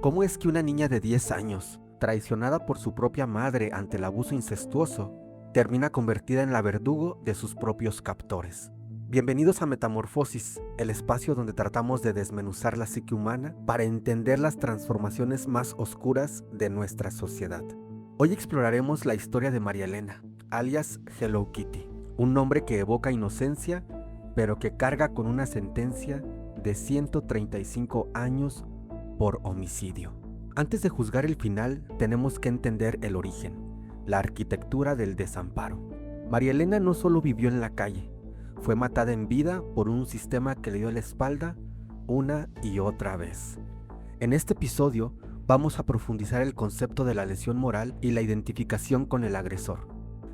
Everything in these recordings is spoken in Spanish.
¿Cómo es que una niña de 10 años, traicionada por su propia madre ante el abuso incestuoso, termina convertida en la verdugo de sus propios captores? Bienvenidos a Metamorfosis, el espacio donde tratamos de desmenuzar la psique humana para entender las transformaciones más oscuras de nuestra sociedad. Hoy exploraremos la historia de María Elena, alias Hello Kitty, un nombre que evoca inocencia, pero que carga con una sentencia de 135 años por homicidio. Antes de juzgar el final, tenemos que entender el origen, la arquitectura del desamparo. María Elena no solo vivió en la calle, fue matada en vida por un sistema que le dio la espalda una y otra vez. En este episodio vamos a profundizar el concepto de la lesión moral y la identificación con el agresor.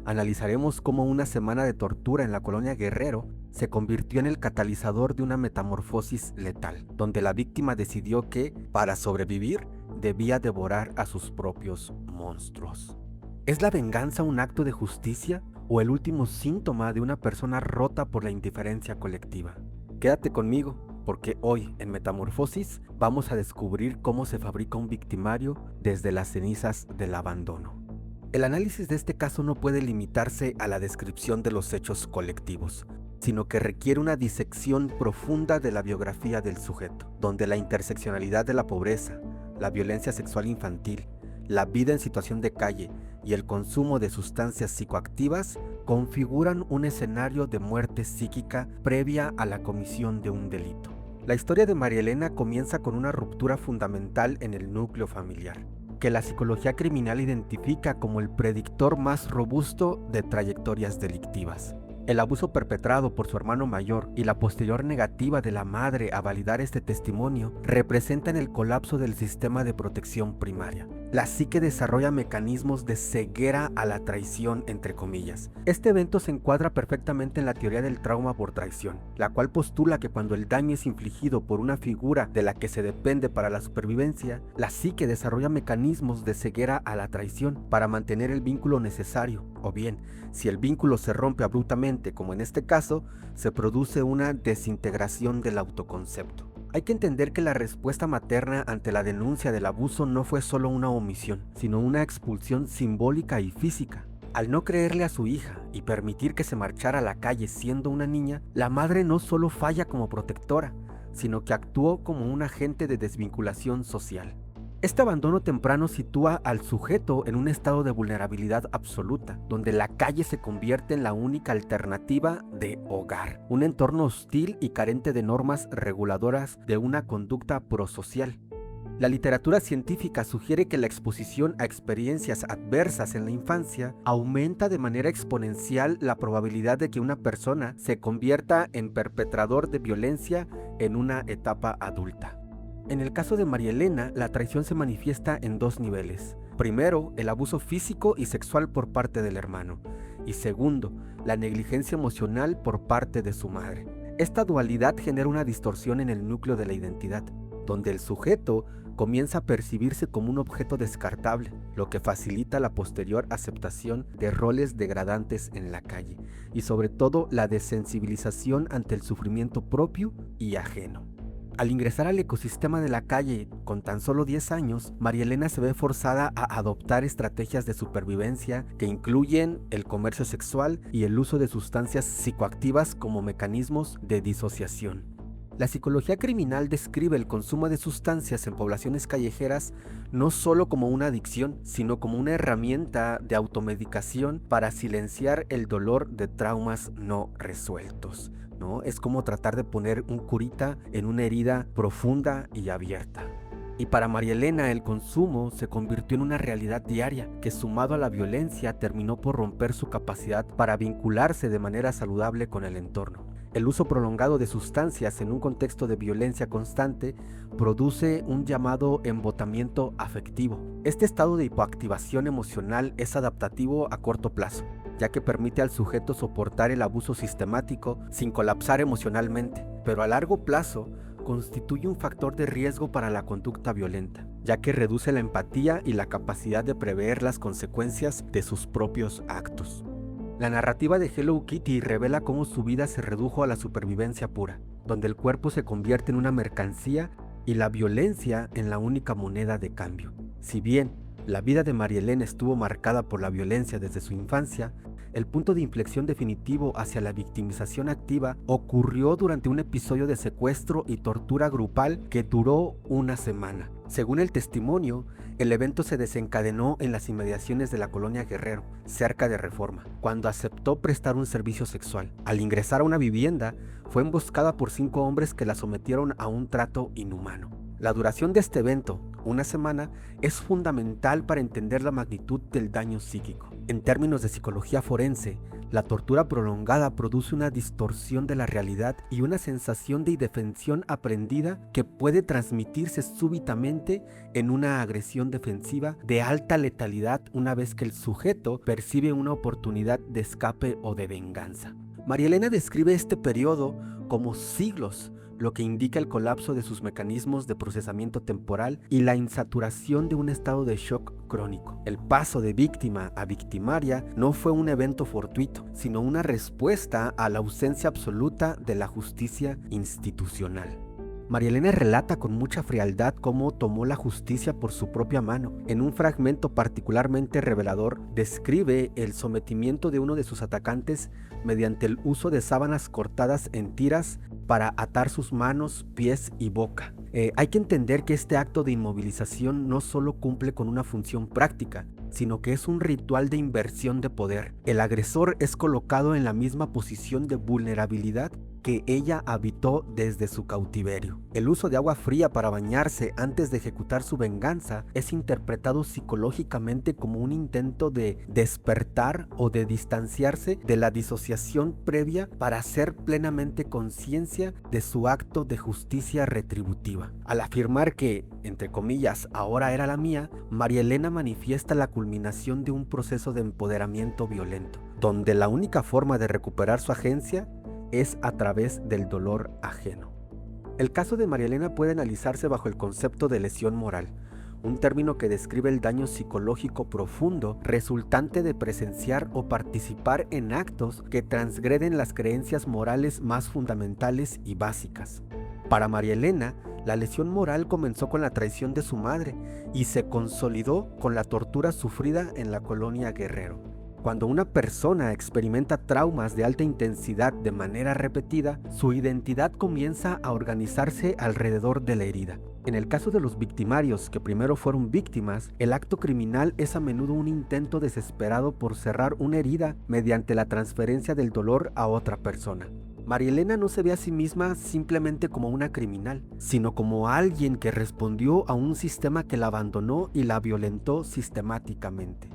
Analizaremos cómo una semana de tortura en la colonia Guerrero se convirtió en el catalizador de una metamorfosis letal, donde la víctima decidió que, para sobrevivir, debía devorar a sus propios monstruos. ¿Es la venganza un acto de justicia o el último síntoma de una persona rota por la indiferencia colectiva? Quédate conmigo, porque hoy en Metamorfosis vamos a descubrir cómo se fabrica un victimario desde las cenizas del abandono. El análisis de este caso no puede limitarse a la descripción de los hechos colectivos, sino que requiere una disección profunda de la biografía del sujeto, donde la interseccionalidad de la pobreza, la violencia sexual infantil, la vida en situación de calle y el consumo de sustancias psicoactivas configuran un escenario de muerte psíquica previa a la comisión de un delito. La historia de María Elena comienza con una ruptura fundamental en el núcleo familiar, que la psicología criminal identifica como el predictor más robusto de trayectorias delictivas. El abuso perpetrado por su hermano mayor y la posterior negativa de la madre a validar este testimonio representan el colapso del sistema de protección primaria. La psique desarrolla mecanismos de ceguera a la traición, entre comillas. Este evento se encuadra perfectamente en la teoría del trauma por traición, la cual postula que cuando el daño es infligido por una figura de la que se depende para la supervivencia, la psique desarrolla mecanismos de ceguera a la traición para mantener el vínculo necesario, o bien, si el vínculo se rompe abruptamente, como en este caso, se produce una desintegración del autoconcepto. Hay que entender que la respuesta materna ante la denuncia del abuso no fue solo una omisión, sino una expulsión simbólica y física. Al no creerle a su hija y permitir que se marchara a la calle siendo una niña, la madre no solo falla como protectora, sino que actuó como un agente de desvinculación social. Este abandono temprano sitúa al sujeto en un estado de vulnerabilidad absoluta, donde la calle se convierte en la única alternativa de hogar, un entorno hostil y carente de normas reguladoras de una conducta prosocial. La literatura científica sugiere que la exposición a experiencias adversas en la infancia aumenta de manera exponencial la probabilidad de que una persona se convierta en perpetrador de violencia en una etapa adulta. En el caso de María Elena, la traición se manifiesta en dos niveles. Primero, el abuso físico y sexual por parte del hermano. Y segundo, la negligencia emocional por parte de su madre. Esta dualidad genera una distorsión en el núcleo de la identidad, donde el sujeto comienza a percibirse como un objeto descartable, lo que facilita la posterior aceptación de roles degradantes en la calle, y sobre todo la desensibilización ante el sufrimiento propio y ajeno. Al ingresar al ecosistema de la calle con tan solo 10 años, María Elena se ve forzada a adoptar estrategias de supervivencia que incluyen el comercio sexual y el uso de sustancias psicoactivas como mecanismos de disociación. La psicología criminal describe el consumo de sustancias en poblaciones callejeras no solo como una adicción, sino como una herramienta de automedicación para silenciar el dolor de traumas no resueltos, ¿no? Es como tratar de poner un curita en una herida profunda y abierta. Y para María Elena el consumo se convirtió en una realidad diaria que, sumado a la violencia, terminó por romper su capacidad para vincularse de manera saludable con el entorno. El uso prolongado de sustancias en un contexto de violencia constante produce un llamado embotamiento afectivo. Este estado de hipoactivación emocional es adaptativo a corto plazo, ya que permite al sujeto soportar el abuso sistemático sin colapsar emocionalmente, pero a largo plazo constituye un factor de riesgo para la conducta violenta, ya que reduce la empatía y la capacidad de prever las consecuencias de sus propios actos. La narrativa de Hello Kitty revela cómo su vida se redujo a la supervivencia pura, donde el cuerpo se convierte en una mercancía y la violencia en la única moneda de cambio. Si bien la vida de María Elena estuvo marcada por la violencia desde su infancia, el punto de inflexión definitivo hacia la victimización activa ocurrió durante un episodio de secuestro y tortura grupal que duró una semana. Según el testimonio, el evento se desencadenó en las inmediaciones de la colonia Guerrero, cerca de Reforma, cuando aceptó prestar un servicio sexual. Al ingresar a una vivienda, fue emboscada por 5 hombres que la sometieron a un trato inhumano. La duración de este evento, una semana, es fundamental para entender la magnitud del daño psíquico. En términos de psicología forense, la tortura prolongada produce una distorsión de la realidad y una sensación de indefensión aprendida que puede transmitirse súbitamente en una agresión defensiva de alta letalidad una vez que el sujeto percibe una oportunidad de escape o de venganza. María Elena describe este periodo como siglos, lo que indica el colapso de sus mecanismos de procesamiento temporal y la insaturación de un estado de shock crónico. El paso de víctima a victimaria no fue un evento fortuito, sino una respuesta a la ausencia absoluta de la justicia institucional. María Elena relata con mucha frialdad cómo tomó la justicia por su propia mano. En un fragmento particularmente revelador, describe el sometimiento de uno de sus atacantes mediante el uso de sábanas cortadas en tiras para atar sus manos, pies y boca. Hay que entender que este acto de inmovilización no solo cumple con una función práctica, sino que es un ritual de inversión de poder. El agresor es colocado en la misma posición de vulnerabilidad que ella habitó desde su cautiverio. El uso de agua fría para bañarse antes de ejecutar su venganza es interpretado psicológicamente como un intento de despertar o de distanciarse de la disociación previa para hacer plenamente conciencia de su acto de justicia retributiva. Al afirmar que, entre comillas, ahora era la mía, María Elena manifiesta la culminación de un proceso de empoderamiento violento, donde la única forma de recuperar su agencia es a través del dolor ajeno. El caso de María Elena puede analizarse bajo el concepto de lesión moral, un término que describe el daño psicológico profundo resultante de presenciar o participar en actos que transgreden las creencias morales más fundamentales y básicas. Para María Elena, la lesión moral comenzó con la traición de su madre y se consolidó con la tortura sufrida en la colonia Guerrero. Cuando una persona experimenta traumas de alta intensidad de manera repetida, su identidad comienza a organizarse alrededor de la herida. En el caso de los victimarios que primero fueron víctimas, el acto criminal es a menudo un intento desesperado por cerrar una herida mediante la transferencia del dolor a otra persona. María Elena no se ve a sí misma simplemente como una criminal, sino como alguien que respondió a un sistema que la abandonó y la violentó sistemáticamente.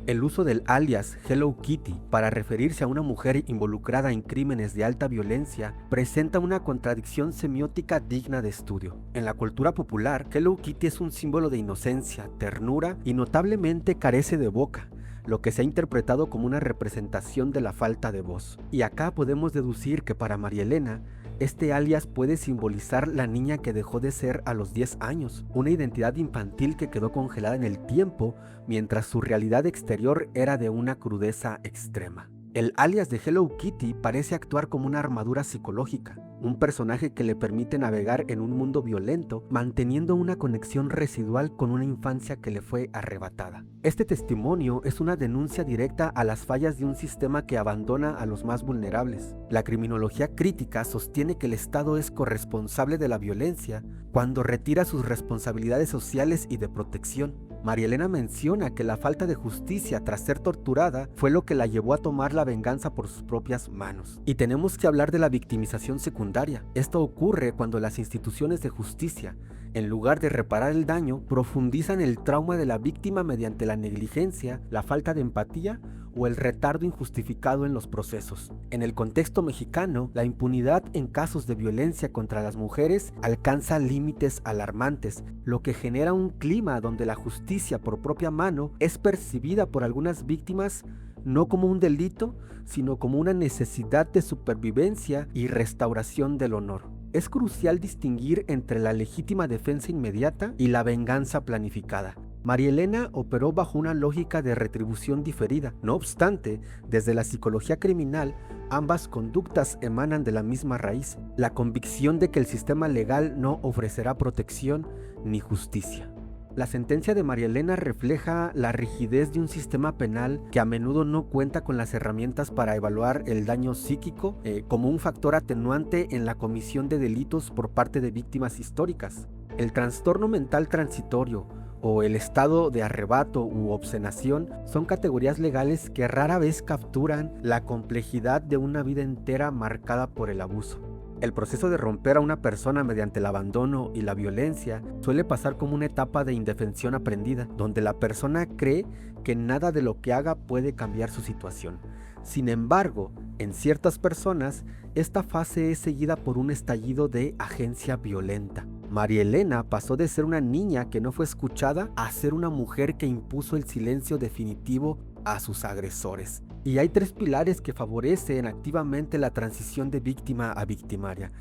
El uso del alias Hello Kitty para referirse a una mujer involucrada en crímenes de alta violencia presenta una contradicción semiótica digna de estudio. En la cultura popular, Hello Kitty es un símbolo de inocencia, ternura y notablemente carece de boca, lo que se ha interpretado como una representación de la falta de voz. Y acá podemos deducir que para María Elena, este alias puede simbolizar la niña que dejó de ser a los 10 años, una identidad infantil que quedó congelada en el tiempo mientras su realidad exterior era de una crudeza extrema. El alias de Hello Kitty parece actuar como una armadura psicológica, un personaje que le permite navegar en un mundo violento, manteniendo una conexión residual con una infancia que le fue arrebatada. Este testimonio es una denuncia directa a las fallas de un sistema que abandona a los más vulnerables. La criminología crítica sostiene que el Estado es corresponsable de la violencia cuando retira sus responsabilidades sociales y de protección. María Elena menciona que la falta de justicia tras ser torturada fue lo que la llevó a tomar la venganza por sus propias manos. Y tenemos que hablar de la victimización secundaria. Esto ocurre cuando las instituciones de justicia, en lugar de reparar el daño, profundizan el trauma de la víctima mediante la negligencia, la falta de empatía o el retardo injustificado en los procesos. En el contexto mexicano, la impunidad en casos de violencia contra las mujeres alcanza límites alarmantes, lo que genera un clima donde la justicia por propia mano es percibida por algunas víctimas no como un delito, sino como una necesidad de supervivencia y restauración del honor. Es crucial distinguir entre la legítima defensa inmediata y la venganza planificada. María Elena operó bajo una lógica de retribución diferida. No obstante, desde la psicología criminal, ambas conductas emanan de la misma raíz, la convicción de que el sistema legal no ofrecerá protección ni justicia. La sentencia de María Elena refleja la rigidez de un sistema penal que a menudo no cuenta con las herramientas para evaluar el daño psíquico como un factor atenuante en la comisión de delitos por parte de víctimas históricas. El trastorno mental transitorio o el estado de arrebato u obsenación son categorías legales que rara vez capturan la complejidad de una vida entera marcada por el abuso. El proceso de romper a una persona mediante el abandono y la violencia suele pasar como una etapa de indefensión aprendida, donde la persona cree que nada de lo que haga puede cambiar su situación. Sin embargo, en ciertas personas, esta fase es seguida por un estallido de agencia violenta. María Elena pasó de ser una niña que no fue escuchada a ser una mujer que impuso el silencio definitivo a sus agresores. Y hay 3 pilares que favorecen activamente la transición de víctima a victimaria.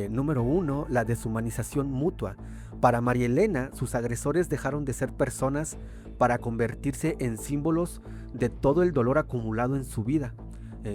Número 1, la deshumanización mutua. Para María Elena, sus agresores dejaron de ser personas para convertirse en símbolos de todo el dolor acumulado en su vida.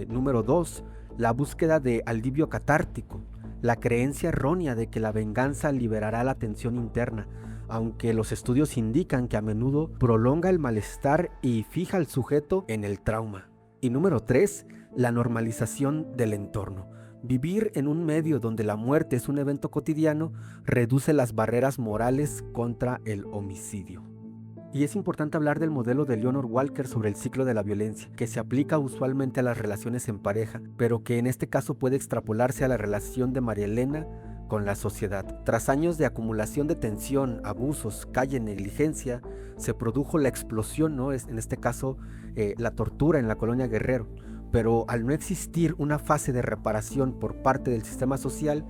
Número 2, la búsqueda de alivio catártico. La creencia errónea de que la venganza liberará la tensión interna, aunque los estudios indican que a menudo prolonga el malestar y fija al sujeto en el trauma. Y número 3, la normalización del entorno. Vivir en un medio donde la muerte es un evento cotidiano reduce las barreras morales contra el homicidio. Y es importante hablar del modelo de Leonard Walker sobre el ciclo de la violencia, que se aplica usualmente a las relaciones en pareja, pero que en este caso puede extrapolarse a la relación de María Elena con la sociedad. Tras años de acumulación de tensión, abusos, calle, negligencia, se produjo la explosión, ¿no? En este caso, la tortura en la colonia Guerrero. Pero al no existir una fase de reparación por parte del sistema social,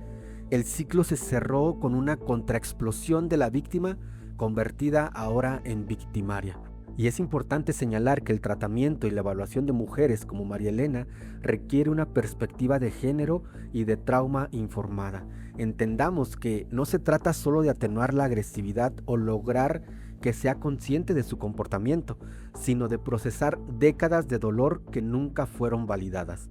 el ciclo se cerró con una contraexplosión de la víctima convertida ahora en victimaria. Y es importante señalar que el tratamiento y la evaluación de mujeres como María Elena requiere una perspectiva de género y de trauma informada. Entendamos que no se trata solo de atenuar la agresividad o lograr que sea consciente de su comportamiento, sino de procesar décadas de dolor que nunca fueron validadas.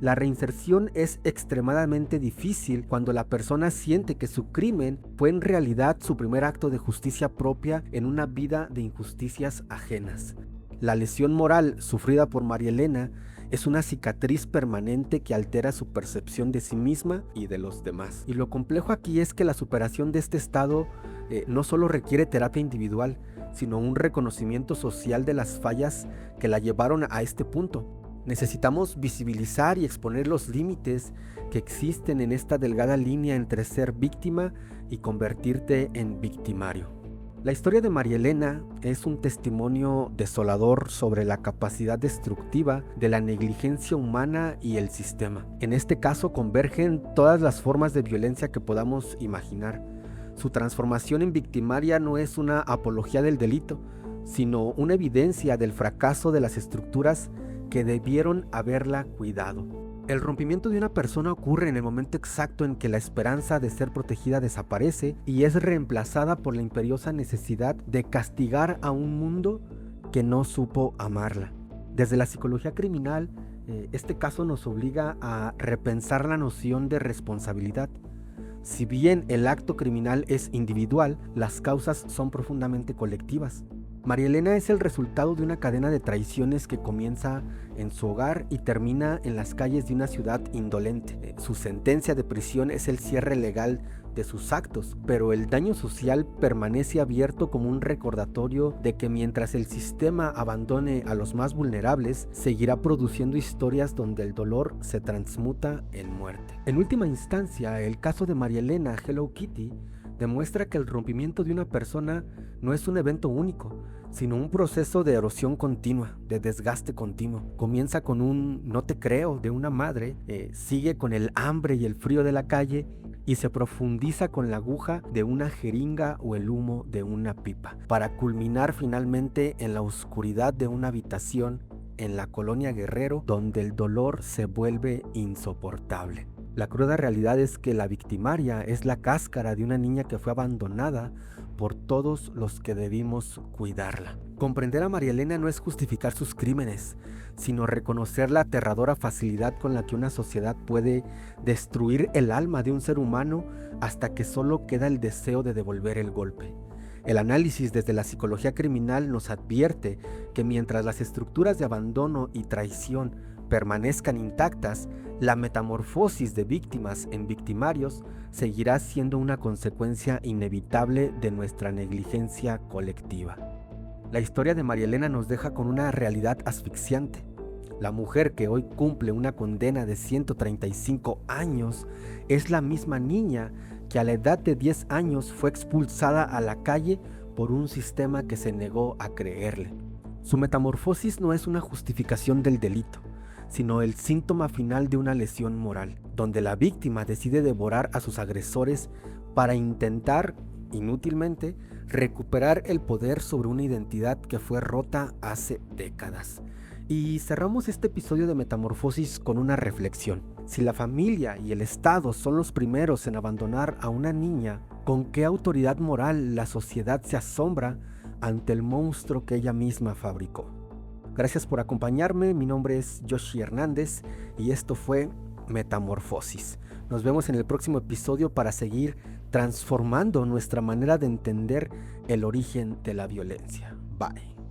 La reinserción es extremadamente difícil cuando la persona siente que su crimen fue en realidad su primer acto de justicia propia en una vida de injusticias ajenas. La lesión moral sufrida por María Elena es una cicatriz permanente que altera su percepción de sí misma y de los demás. Y lo complejo aquí es que la superación de este estado no solo requiere terapia individual, sino un reconocimiento social de las fallas que la llevaron a este punto. Necesitamos visibilizar y exponer los límites que existen en esta delgada línea entre ser víctima y convertirte en victimario. La historia de María Elena es un testimonio desolador sobre la capacidad destructiva de la negligencia humana y el sistema. En este caso convergen todas las formas de violencia que podamos imaginar. Su transformación en victimaria no es una apología del delito, sino una evidencia del fracaso de las estructuras que debieron haberla cuidado. El rompimiento de una persona ocurre en el momento exacto en que la esperanza de ser protegida desaparece y es reemplazada por la imperiosa necesidad de castigar a un mundo que no supo amarla. Desde la psicología criminal, este caso nos obliga a repensar la noción de responsabilidad. Si bien el acto criminal es individual, las causas son profundamente colectivas. María Elena es el resultado de una cadena de traiciones que comienza en su hogar y termina en las calles de una ciudad indolente. Su sentencia de prisión es el cierre legal de sus actos, pero el daño social permanece abierto como un recordatorio de que mientras el sistema abandone a los más vulnerables, seguirá produciendo historias donde el dolor se transmuta en muerte. En última instancia, el caso de María Elena Hello Kitty demuestra que el rompimiento de una persona no es un evento único, sino un proceso de erosión continua, de desgaste continuo. Comienza con un "no te creo" de una madre, sigue con el hambre y el frío de la calle y se profundiza con la aguja de una jeringa o el humo de una pipa, para culminar finalmente en la oscuridad de una habitación en la colonia Guerrero, donde el dolor se vuelve insoportable. La cruda realidad es que la victimaria es la cáscara de una niña que fue abandonada por todos los que debimos cuidarla. Comprender a María Elena no es justificar sus crímenes, sino reconocer la aterradora facilidad con la que una sociedad puede destruir el alma de un ser humano hasta que solo queda el deseo de devolver el golpe. El análisis desde la psicología criminal nos advierte que mientras las estructuras de abandono y traición permanezcan intactas, la metamorfosis de víctimas en victimarios seguirá siendo una consecuencia inevitable de nuestra negligencia colectiva. La historia de María Elena nos deja con una realidad asfixiante. La mujer que hoy cumple una condena de 135 años es la misma niña que a la edad de 10 años fue expulsada a la calle por un sistema que se negó a creerle. Su metamorfosis no es una justificación del delito, sino el síntoma final de una lesión moral, donde la víctima decide devorar a sus agresores para intentar, inútilmente, recuperar el poder sobre una identidad que fue rota hace décadas. Y cerramos este episodio de Metamorfosis con una reflexión. Si la familia y el Estado son los primeros en abandonar a una niña, ¿con qué autoridad moral la sociedad se asombra ante el monstruo que ella misma fabricó? Gracias por acompañarme, mi nombre es Yoshi Hernández y esto fue Metamorfosis. Nos vemos en el próximo episodio para seguir transformando nuestra manera de entender el origen de la violencia. Bye.